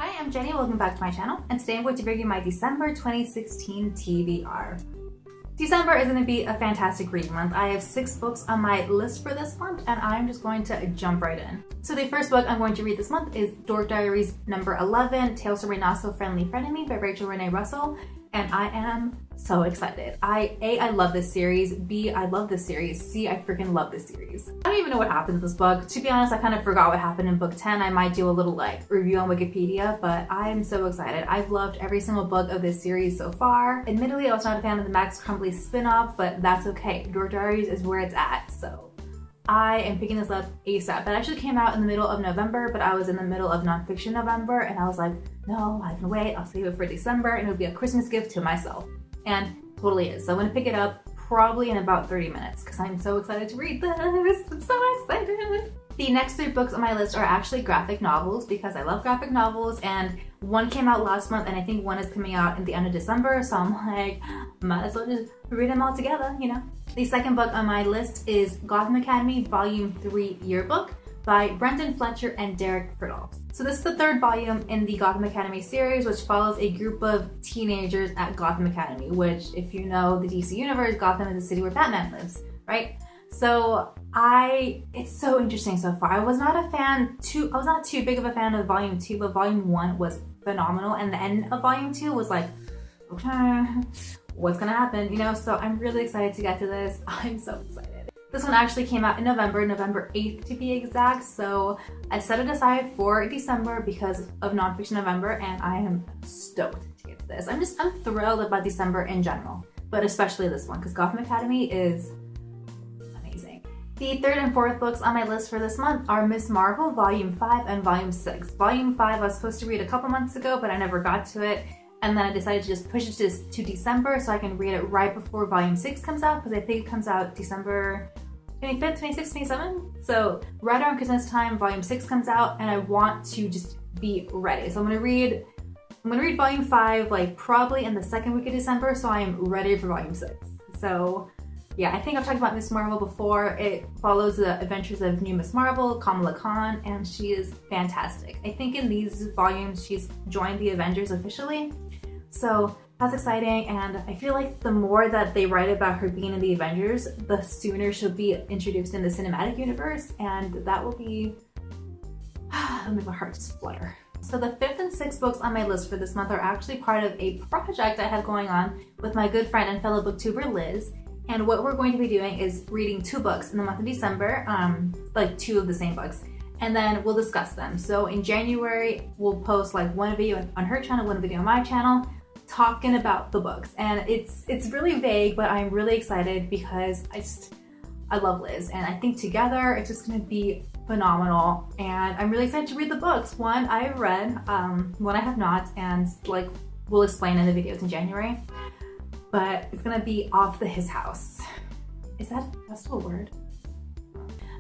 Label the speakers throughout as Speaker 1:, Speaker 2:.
Speaker 1: Hi, I'm Jenny, welcome back to my channel, and today I'm going to bring you my December 2016 TBR. December is going to be a fantastic reading month. I have 6 books on my list for this month, and I'm just going to jump right in. So the first book I'm going to read this month is Dork Diaries number 11, Tales from a Not So Friendly Frenemy by Rachel Renee Russell, and I am so excited. I love this series. B, I love this series. C, I freaking love this series. I don't even know what happened in this book. To be honest, I kind of forgot what happened in book 10. I might do a little review on Wikipedia, but I'm so excited. I've loved every single book of this series so far. Admittedly, I was not a fan of the Max Crumbly spin-off, but that's okay. Dork Diaries is where it's at, so I am picking this up ASAP. It actually came out in the middle of November, but I was in the middle of nonfiction November, and I was like, no, I can wait. I'll save it for December, and it'll be a Christmas gift to myself. And totally is. So I'm gonna pick it up probably in about 30 minutes because I'm so excited to read this. I'm so excited. The next 3 books on my list are actually graphic novels because I love graphic novels, and one came out last month and I think one is coming out at the end of December, so I'm like, might as well just read them all together, you know? The second book on my list is Gotham Academy Volume 3 Yearbook by Brendan Fletcher and Derek Fridolf. So this is the 3rd volume in the Gotham Academy series, which follows a group of teenagers at Gotham Academy, which, if you know the DC universe, Gotham is the city where Batman lives, right? So it's so interesting so far. I was not too big of a fan of Volume 2, but Volume 1 was phenomenal, and the end of Volume 2 was like, okay, what's gonna happen, you know? So I'm really excited to get to this. I'm so excited. This one actually came out in November 8th to be exact, so I set it aside for December because of Nonfiction November, and I am stoked to get to this. I'm thrilled about December in general, but especially this one because Gotham Academy is amazing. The 3rd and 4th books on my list for this month are Miss Marvel Volume 5 and Volume 6. Volume 5 I was supposed to read a couple months ago, but I never got to it. And then I decided to just push it to December so I can read it right before Volume 6 comes out, because I think it comes out December 25th, 26th, 27th. So right around Christmas time, Volume 6 comes out, and I want to just be ready. So I'm gonna read Volume 5 like probably in the 2nd week of December, so I am ready for Volume 6. So yeah, I think I've talked about Miss Marvel before. It follows the adventures of new Miss Marvel, Kamala Khan, and she is fantastic. I think in these volumes she's joined the Avengers officially. So that's exciting, and I feel like the more that they write about her being in the Avengers, the sooner she'll be introduced in the cinematic universe, and that will be, that'll make my heart just flutter. So the 5th and 6th books on my list for this month are actually part of a project I have going on with my good friend and fellow booktuber Liz, and what we're going to be doing is reading 2 books in the month of December, like 2 of the same books, and then we'll discuss them. So in January, we'll post like one video on her channel, one video on my channel, talking about the books, and it's really vague, but I'm really excited because I love Liz, and I think together it's just gonna be phenomenal, and I'm really excited to read the books. One I've read, one I have not, and like we'll explain in the videos in January, but it's gonna be Off the His House. That's still a word?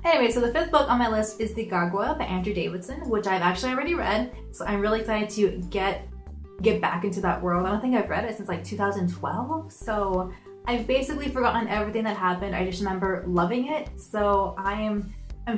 Speaker 1: Anyway, so the 5th book on my list is The Gargoyle by Andrew Davidson, which I've actually already read, so I'm really excited to get back into that world. I don't think I've read it since like 2012, so I've basically forgotten everything that happened. I just remember loving it, so I'm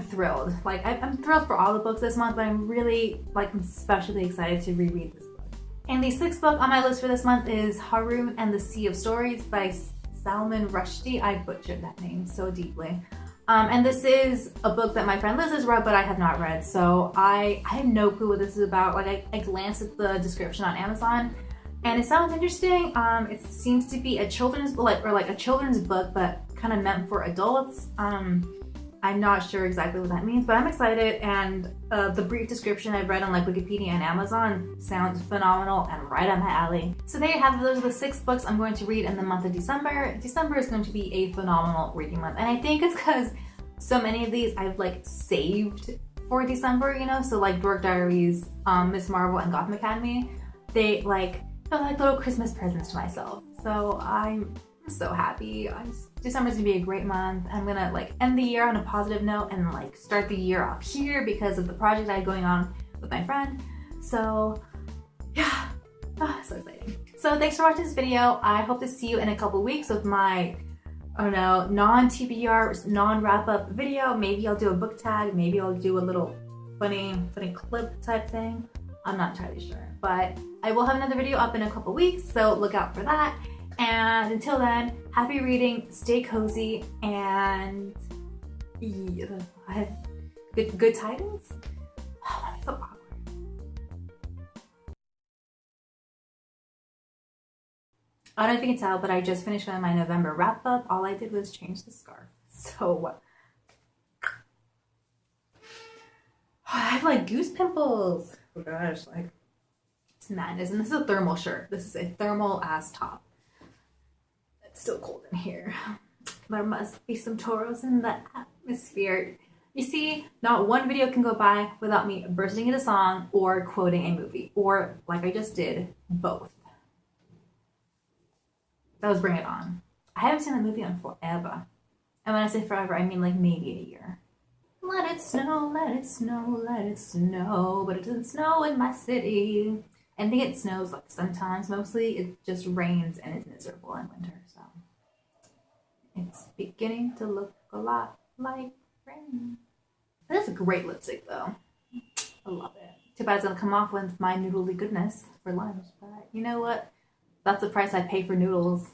Speaker 1: thrilled. Like I'm thrilled for all the books this month, but I'm really I'm especially excited to reread this book. And the 6th book on my list for this month is Haroun and the Sea of Stories by Salman Rushdie. I butchered that name so deeply. And this is a book that my friend Liz has read, but I have not read, so I have no clue what this is about. Like I glanced at the description on Amazon, and it sounds interesting. It seems to be a children's book, or a children's book, but kind of meant for adults. I'm not sure exactly what that means, but I'm excited, and the brief description I've read on Wikipedia and Amazon sounds phenomenal and right up my alley. So there you have it. Those are the 6 books I'm going to read in the month of December. December is going to be a phenomenal reading month, and I think it's because so many of these I've saved for December, you know? So Dork Diaries, Miss Marvel, and Gotham Academy, they're like little Christmas presents to myself. So I'm so happy. December's gonna be a great month. I'm gonna end the year on a positive note and start the year off here because of the project I had going on with my friend. So yeah, so exciting. So thanks for watching this video. I hope to see you in a couple weeks with my non-TBR, non-wrap-up video. Maybe I'll do a book tag. Maybe I'll do a little funny clip type thing. I'm not entirely sure, but I will have another video up in a couple weeks, so look out for that. And until then, happy reading, stay cozy, and good tidings? Oh, I'm so awkward. I don't know if you can tell, but I just finished my November wrap up. All I did was change the scarf. So I have like goose pimples. Oh gosh, like it's madness. And this is a thermal shirt. This is a thermal ass top. It's still cold in here. There must be some toros in the atmosphere. You see, not one video can go by without me bursting into song or quoting a movie, or like I just did, both. That was Bring It On. I haven't seen that movie in forever. And when I say forever, I mean like maybe a year. Let it snow, let it snow, let it snow, but it doesn't snow in my city. I think it snows like sometimes. Mostly it just rains and it's miserable in winter, so. It's beginning to look a lot like rain. That's a great lipstick though. I love it. Too bad it's gonna come off with my noodly goodness for lunch, but you know what? That's the price I pay for noodles.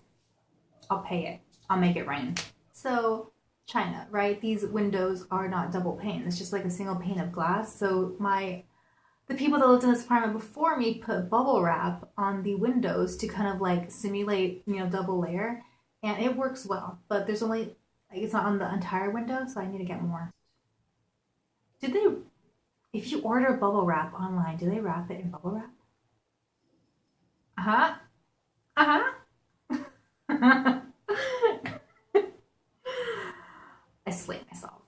Speaker 1: I'll pay it. I'll make it rain. So China, right? These windows are not double pane. It's just like a single pane of glass. So the people that lived in this apartment before me put bubble wrap on the windows to kind of like simulate, double layer. And it works well, but there's only, like, it's not on the entire window, so I need to get more. If you order bubble wrap online, do they wrap it in bubble wrap? Uh-huh. Uh-huh. I slayed myself.